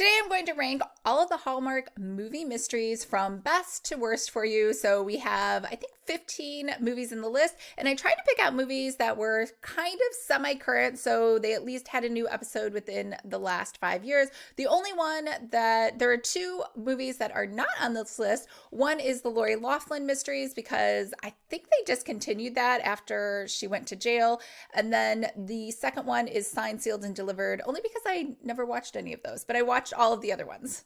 Today I'm going to rank all of the Hallmark movie mysteries from best to worst for you. So we have, I think, 15 movies in the list, and I tried to pick out movies that were kind of semi-current, so they at least had a new episode within the last 5 years. The only one that, there are two movies that are not on this list. One is the Lori Loughlin mysteries, because I think they discontinued that after she went to jail. And then the second one is Signed, Sealed, and Delivered, only because I never watched any of those, but I watched all of the other ones.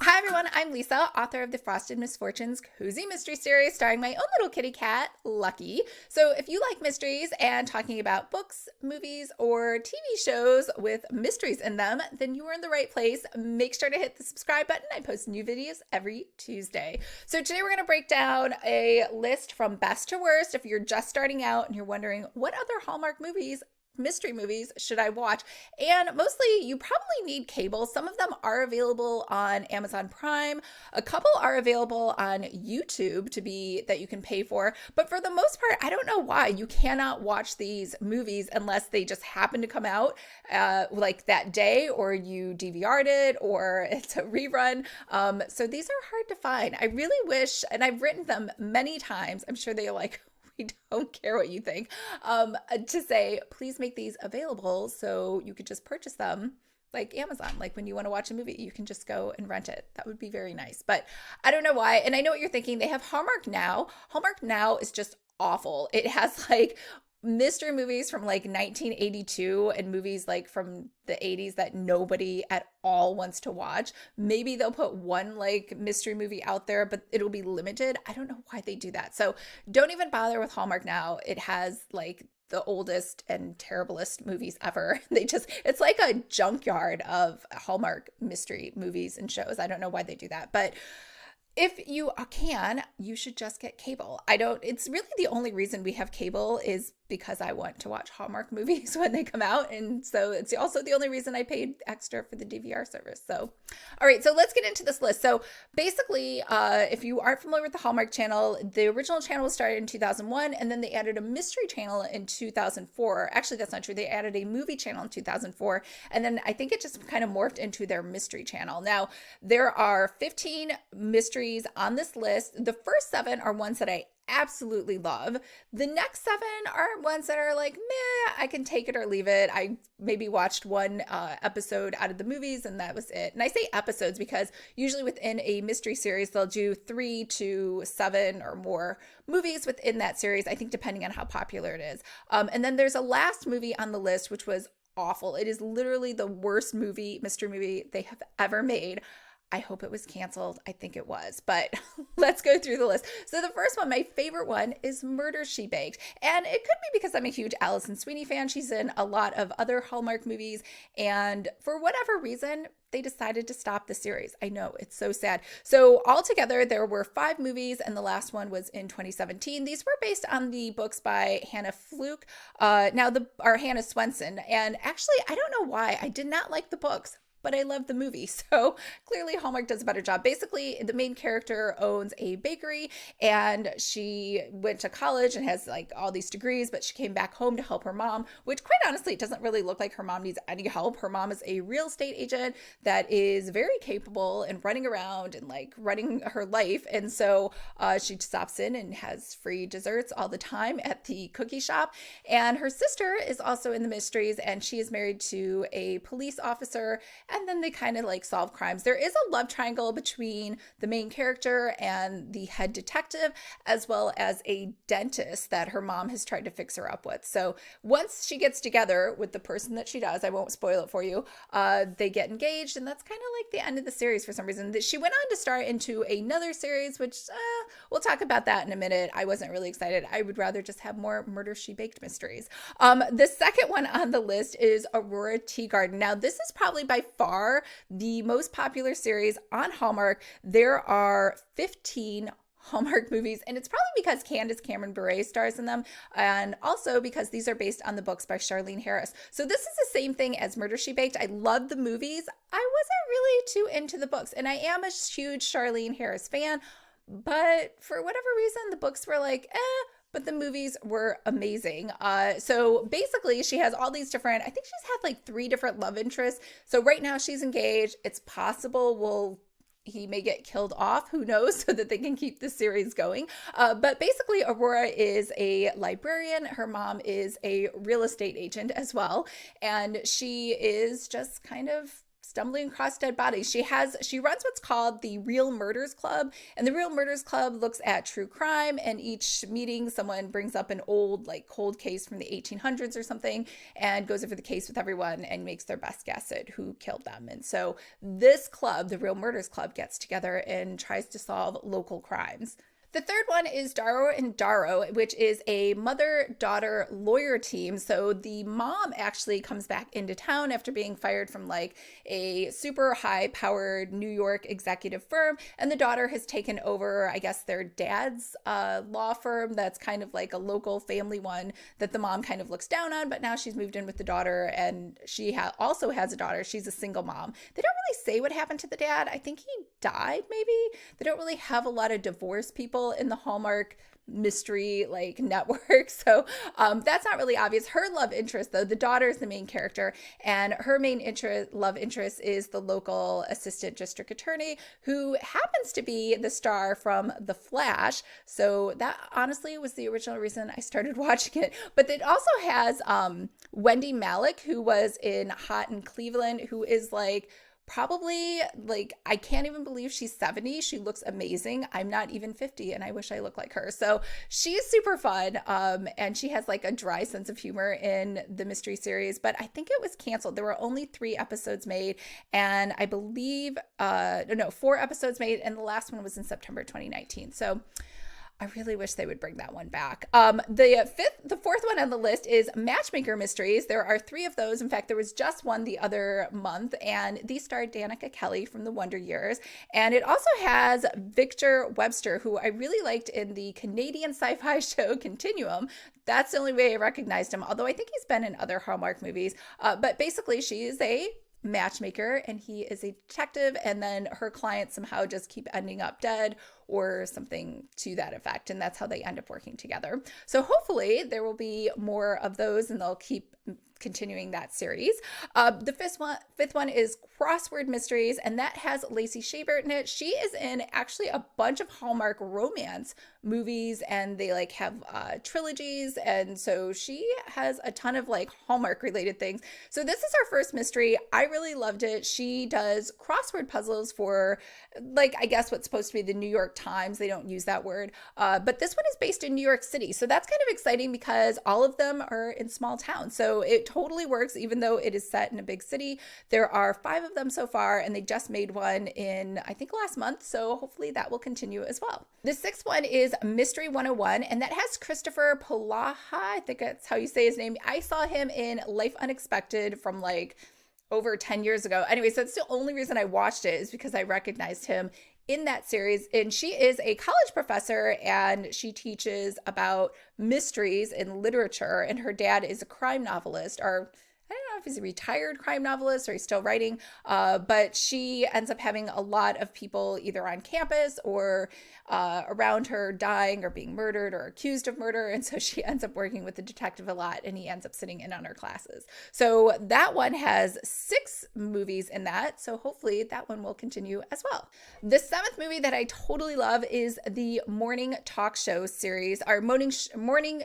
Hi everyone, I'm Lisa, author of the Frosted Misfortunes Cozy Mystery Series, starring my own little kitty cat, Lucky. So if you like mysteries and talking about books, movies, or TV shows with mysteries in them, then you are in the right place. Make sure to hit the subscribe button. I post new videos every Tuesday. So today we're going to break down a list from best to worst. If you're just starting out and you're wondering what other Hallmark mystery movies should I watch? And mostly you probably need cable. Some of them are available on Amazon Prime. A couple are available on YouTube that you can pay for. But for the most part, I don't know why you cannot watch these movies unless they just happen to come out like that day, or you DVR'd it, or it's a rerun. So these are hard to find. I really wish, and I've written them many times, I'm sure they're like, we don't care what you think, to say, please make these available so you could just purchase them like Amazon. Like when you want to watch a movie, you can just go and rent it. That would be very nice. But I don't know why. And I know what you're thinking. They have Hallmark Now. Hallmark Now is just awful. It has like mystery movies from like 1982 and movies like from the 80s that nobody at all wants to watch. Maybe they'll put one like mystery movie out there, but it'll be limited. I don't know why they do that. So don't even bother with Hallmark Now. It has like the oldest and terriblest movies ever. It's like a junkyard of Hallmark mystery movies and shows. I don't know why they do that, but if you can, you should just get cable. It's really the only reason we have cable is because I want to watch Hallmark movies when they come out. And so it's also the only reason I paid extra for the DVR service. So, all right, so let's get into this list. So basically, if you aren't familiar with the Hallmark channel, the original channel was started in 2001, and then they added a mystery channel in 2004. Actually, that's not true. They added a movie channel in 2004, and then I think it just kind of morphed into their mystery channel. Now, there are 15 mysteries on this list. The first 7 are ones that I absolutely love. The next 7 are ones that are like, meh, I can take it or leave it. I maybe watched one episode out of the movies and that was it. And I say episodes because usually within a mystery series, they'll do 3 to 7 or more movies within that series, I think depending on how popular it is. And then there's a last movie on the list, which was awful. It is literally the worst mystery movie they have ever made. I hope it was canceled. I think it was, but let's go through the list. So the first one, my favorite one, is Murder, She Baked. And it could be because I'm a huge Alison Sweeney fan. She's in a lot of other Hallmark movies. And for whatever reason, they decided to stop the series. I know, it's so sad. So altogether, there were 5 movies, and the last one was in 2017. These were based on the books by Hannah Hannah Swenson. And actually, I don't know why. I did not like the books, but I love the movie. So clearly Hallmark does a better job. Basically, the main character owns a bakery and she went to college and has like all these degrees, but she came back home to help her mom, which quite honestly, it doesn't really look like her mom needs any help. Her mom is a real estate agent that is very capable and running around and like running her life. And so she stops in and has free desserts all the time at the cookie shop. And her sister is also in the mysteries, and she is married to a police officer, and then they kind of like solve crimes. There is a love triangle between the main character and the head detective, as well as a dentist that her mom has tried to fix her up with. So once she gets together with the person that she does, I won't spoil it for you, they get engaged, and that's kind of like the end of the series for some reason. She went on to star into another series, which we'll talk about that in a minute. I wasn't really excited. I would rather just have more Murder, She Baked mysteries. The second one on the list is Aurora Teagarden. Now, this is probably by far the most popular series on Hallmark. There are 15 Hallmark movies, and it's probably because Candace Cameron Bure stars in them, and also because these are based on the books by Charlene Harris. So this is the same thing as Murder, She Baked. I love the movies. I wasn't really too into the books, and I am a huge Charlene Harris fan, but for whatever reason, the books were like, but the movies were amazing. So basically she has all these different, I think she's had like 3 different love interests. So right now she's engaged. It's possible he may get killed off, who knows, so that they can keep the series going. But basically, Aurora is a librarian. Her mom is a real estate agent as well. And she is just kind of stumbling across dead bodies. She runs what's called the Real Murders Club, and the Real Murders Club looks at true crime, and each meeting someone brings up an old like cold case from the 1800s or something and goes over the case with everyone and makes their best guess at who killed them. And so this club, the Real Murders Club, gets together and tries to solve local crimes. The third one is Darrow and Darrow, which is a mother-daughter lawyer team. So the mom actually comes back into town after being fired from like a super high-powered New York executive firm, and the daughter has taken over, I guess, their dad's law firm that's kind of like a local family one that the mom kind of looks down on, but now she's moved in with the daughter, and she also has a daughter. She's a single mom. They don't really say what happened to the dad. I think he died, maybe. They don't really have a lot of divorced people in the Hallmark mystery like network, so that's not really obvious. Her love interest, though, the daughter is the main character, and her main love interest is the local assistant district attorney, who happens to be the star from The Flash. So that honestly was the original reason I started watching it. But it also has Wendy Malick, who was in Hot in Cleveland, who is like probably like, I can't even believe she's 70. She looks amazing. I'm not even 50 and I wish I looked like her. So she's super fun. And she has like a dry sense of humor in the mystery series, but I think it was canceled. There were only 3 episodes made, and I believe, 4 episodes made, and the last one was in September 2019. So I really wish they would bring that one back. The fourth one on the list is MatchMaker Mysteries. There are 3 of those. In fact, there was just one the other month, and these starred Danica Kelly from The Wonder Years. And it also has Victor Webster, who I really liked in the Canadian sci-fi show Continuum. That's the only way I recognized him, although I think he's been in other Hallmark movies. But basically, she is a matchmaker and he is a detective, and then her clients somehow just keep ending up dead or something to that effect, and that's how they end up working together. So hopefully there will be more of those and they'll keep continuing that series. The fifth one is Crossword Mysteries, and that has Lacey Chabert in it. She is in actually a bunch of Hallmark romance movies, and they like have trilogies, and so she has a ton of like Hallmark related things. So this is her first mystery. I really loved it. She does crossword puzzles for like, I guess what's supposed to be the New York Times. They don't use that word, but this one is based in New York City, so that's kind of exciting because all of them are in small towns, so it totally works even though it is set in a big city. There are 5 of them so far, and they just made one in, I think, last month, so hopefully that will continue as well. The 6th one is Mystery 101, and that has Christopher Polaha. I think that's how you say his name. I saw him in Life Unexpected from like over 10 years ago. Anyway, so that's the only reason I watched it, is because I recognized him in that series. And she is a college professor, and she teaches about mysteries in literature, and her dad is a crime novelist, or I don't know if he's a retired crime novelist or he's still writing, but she ends up having a lot of people either on campus or around her dying or being murdered or accused of murder. And so she ends up working with the detective a lot, and he ends up sitting in on her classes. So that one has 6 movies in that. So hopefully that one will continue as well. The 7th movie that I totally love is the Morning Talk Show series, our morning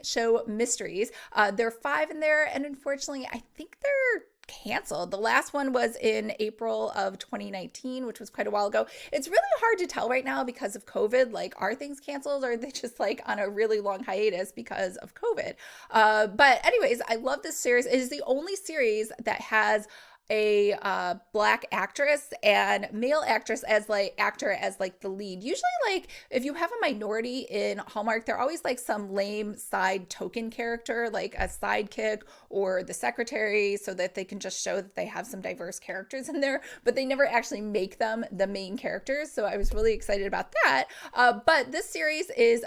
show mysteries. There are 5 in there, and unfortunately, I think they're canceled. The last one was in April of 2019, which was quite a while ago. It's really hard to tell right now because of COVID. Like, are things canceled, or are they just like on a really long hiatus because of COVID? But anyways, I love this series. It is the only series that has a black actress and male actor as like the lead. Usually, like, if you have a minority in Hallmark, they're always like some lame side token character, like a sidekick or the secretary, so that they can just show that they have some diverse characters in there, but they never actually make them the main characters. So I was really excited about that. But this series is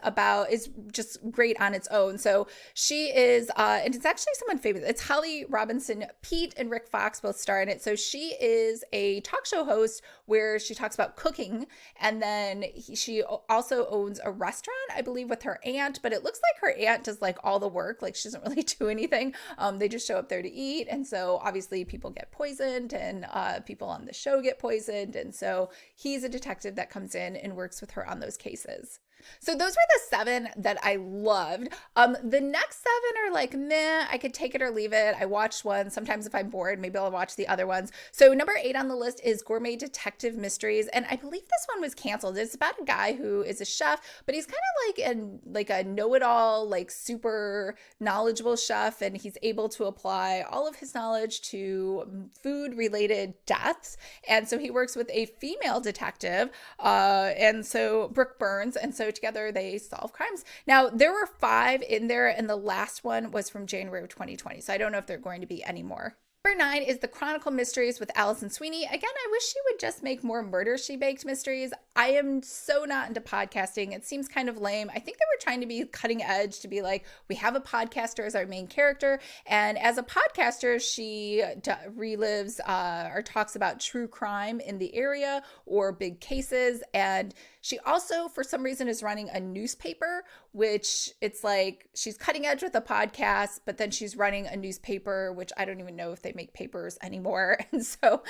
just great on its own. So she is, and it's actually someone famous. It's Holly Robinson Peete and Rick Fox both star star in it. So she is a talk show host where she talks about cooking, and then she also owns a restaurant, I believe, with her aunt, but it looks like her aunt does like all the work. Like she doesn't really do anything. They just show up there to eat. And so obviously people get poisoned, and people on the show get poisoned. And so he's a detective that comes in and works with her on those cases. So those were the 7 that I loved. The next 7 are like, meh, I could take it or leave it. I watched one. Sometimes if I'm bored, maybe I'll watch the other ones. So number 8 on the list is Gourmet Detective Mysteries. And I believe this one was canceled. It's about a guy who is a chef, but he's kind of like a know-it-all, like super knowledgeable chef. And he's able to apply all of his knowledge to food-related deaths. And so he works with a female detective, and so Brooke Burns. And so together they solve crimes. Now, there were 5 in there, and the last one was from January of 2020. So I don't know if there are going to be any more. Number 9 is the Chronicle Mysteries with Allison Sweeney. Again, I wish she would just make more Murder, She Baked mysteries. I am so not into podcasting. It seems kind of lame. I think they were trying to be cutting edge, to be like, we have a podcaster as our main character. And as a podcaster, she relives or talks about true crime in the area or big cases. And she also, for some reason, is running a newspaper, which it's like she's cutting edge with a podcast, but then she's running a newspaper, which I don't even know if they make papers anymore. And so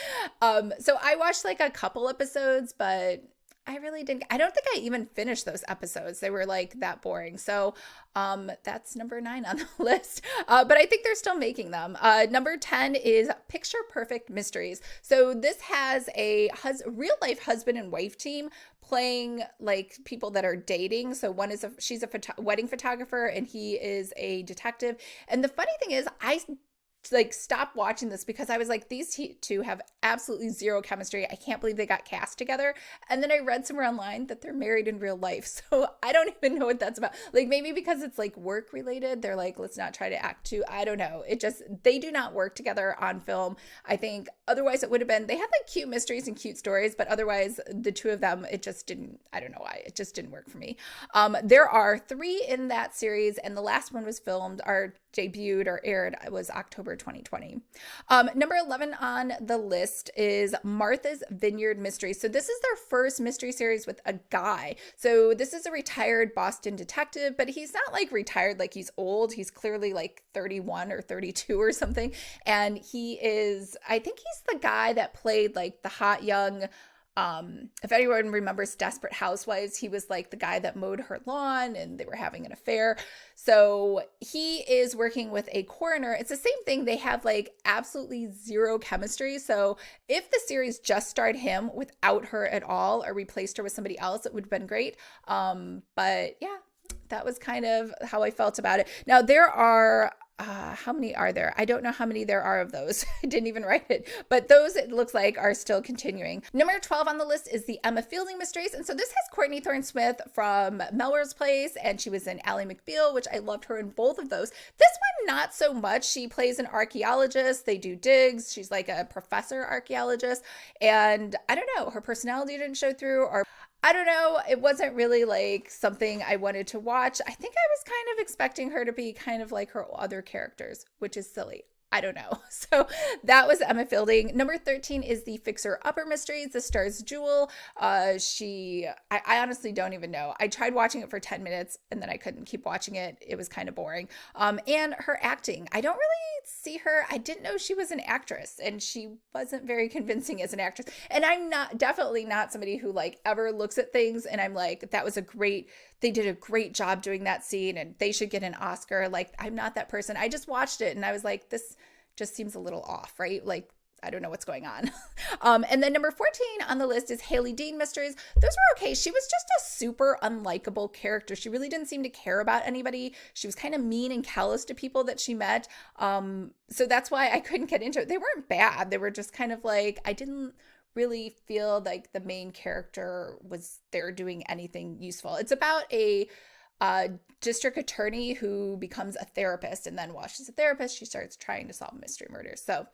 I watched like a couple episodes, but I really didn't. I don't think I even finished those episodes. They were like that boring. So that's number 9 on the list. But I think they're still making them. Number 10 is Picture Perfect Mysteries. So this has a real life husband and wife team playing like people that are dating. So one is she's a wedding photographer, and he is a detective. And the funny thing is, I like stopped watching this because I was like, these two have absolutely zero chemistry. I can't believe they got cast together. And then I read somewhere online that they're married in real life. So I don't even know what that's about. Like maybe because it's like work related, they're like, let's not try to act too. I don't know. They do not work together on film. I think otherwise it would have been, they had like cute mysteries and cute stories, but otherwise the two of them, it just didn't, I don't know why. It just didn't work for me. There are 3 in that series, and the last one was filmed or debuted or aired was October 2020. Number 11 on the list is Martha's Vineyard Mysteries. So this is their first mystery series with a guy. So this is a retired Boston detective, but he's not like retired like he's old. He's clearly like 31 or 32 or something. And I think he's the guy that played like the hot young, if anyone remembers Desperate Housewives, he was like the guy that mowed her lawn and they were having an affair. So he is working with a coroner. It's the same thing. They have like absolutely zero chemistry. So if the series just starred him without her at all or replaced her with somebody else, it would have been great. But yeah, that was kind of how I felt about it. Now there are how many are there? I don't know how many there are of those. I didn't even write it, but those it looks like are still continuing. Number 12 on the list is the Emma Fielding Mysteries. And so this has Courtney Thorne-Smith from Melrose Place, and she was in Ally McBeal, which I loved her in both of those. This one, not so much. She plays an archaeologist. They do digs. She's like a professor archaeologist. And I don't know, her personality didn't show through, or I don't know. It wasn't really like something I wanted to watch. I think I was kind of expecting her to be kind of like her other characters, which is silly. I don't know. So that was Emma Fielding. Number 13 is the Fixer Upper Mysteries. This stars Jewel. I honestly don't even know. I tried watching it for 10 minutes and then I couldn't keep watching it. It was kind of boring. And her acting, I don't really see her. I didn't know she was an actress, and she wasn't very convincing as an actress. And I'm definitely not somebody who like ever looks at things and I'm like, they did a great job doing that scene and they should get an Oscar. Like, I'm not that person. I just watched it and I was like, this just seems a little off, right? Like, I don't know what's going on. And then number 14 on the list is Hailey Dean Mysteries. Those were okay. She was just a super unlikable character. She really didn't seem to care about anybody. She was kind of mean and callous to people that she met. So that's why I couldn't get into it. They weren't bad. They were just kind of like, I didn't really feel like the main character was there doing anything useful. It's about a district attorney who becomes a therapist, and then while she's a therapist, she starts trying to solve mystery murders. So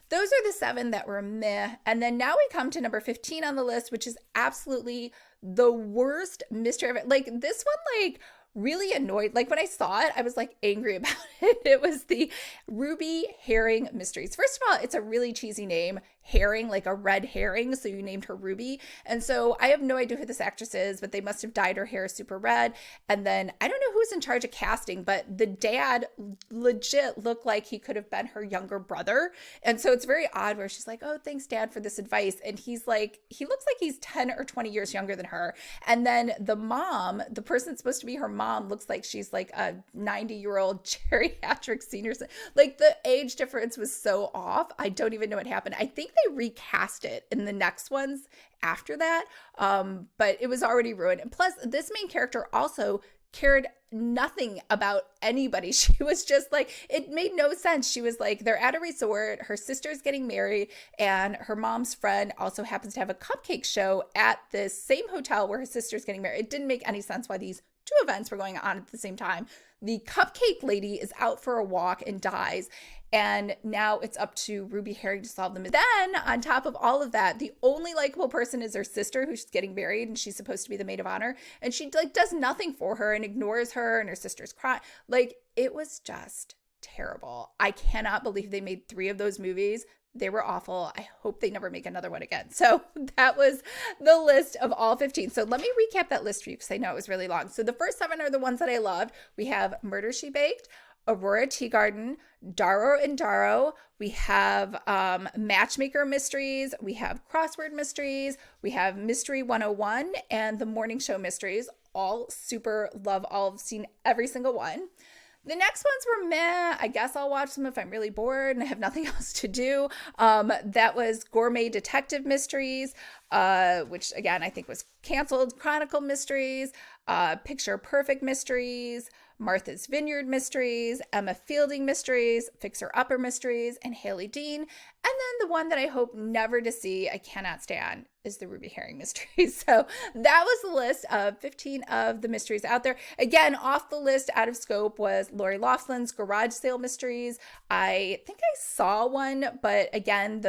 those are the 7 that were meh. And then now we come to number 15 on the list, which is absolutely the worst mystery of it. Like this one, like really annoyed. Like when I saw it, I was like angry about it. It was the Ruby Herring Mysteries. First of all, it's a really cheesy name, herring, like a red herring. So you named her Ruby. And so I have no idea who this actress is, but they must have dyed her hair super red. And then I don't know who's in charge of casting, but the dad legit looked like he could have been her younger brother. And so it's very odd where she's like, oh, thanks, Dad, for this advice. And he's like, he looks like he's 10 or 20 years younger than her. And then the mom, the person that's supposed to be her mom, looks like she's like a 90-year-old geriatric senior. Like the age difference was so off. I don't even know what happened. I think they recast it in the next ones after that. But it was already ruined. And plus, this main character also cared nothing about anybody. She was just like, it made no sense. She was like, they're at a resort, her sister's getting married, and her mom's friend also happens to have a cupcake show at this same hotel where her sister's getting married. It didn't make any sense why these two events were going on at the same time. The cupcake lady is out for a walk and dies. And now it's up to Ruby Herring to solve them. Then on top of all of that, the only likable person is her sister, who's getting married, and she's supposed to be the maid of honor. And she like does nothing for her and ignores her, and her sister's crying. Like, it was just terrible. I cannot believe they made 3 of those movies. They were awful. I hope they never make another one again. So that was the list of all 15. So let me recap that list for you because I know it was really long. So the first 7 are the ones that I loved. We have Murder, She Baked, Aurora, Teagarden, Darrow and Darrow. We have Matchmaker Mysteries. We have Crossword Mysteries. We have Mystery 101 and the Morning Show Mysteries. All super love, all seen every single one. The next ones were meh. I guess I'll watch them if I'm really bored and I have nothing else to do. That was Gourmet Detective Mysteries, which again, I think was canceled. Chronicle Mysteries, Picture Perfect Mysteries, Martha's Vineyard Mysteries, Emma Fielding Mysteries, Fixer Upper Mysteries, and Hailey Dean. And then the one that I hope never to see, I cannot stand, is the Ruby Herring Mysteries. So that was the list of 15 of the mysteries out there. Again, off the list, out of scope, was Lori Loughlin's Garage Sale Mysteries. I think I saw one, but again,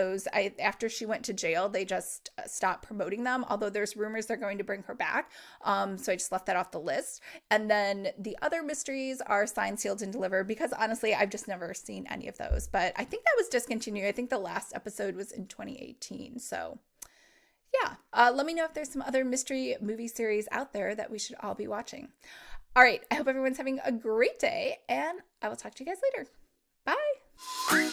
after she went to jail, they just stopped promoting them, although there's rumors they're going to bring her back. So I just left that off the list. And then the other mysteries are Signed, Sealed, and Delivered, because honestly, I've just never seen any of those. But I think that was discontinued. I think the last episode was in 2018. So yeah, let me know if there's some other mystery movie series out there that we should all be watching. All right, I hope everyone's having a great day, and I will talk to you guys later. Bye.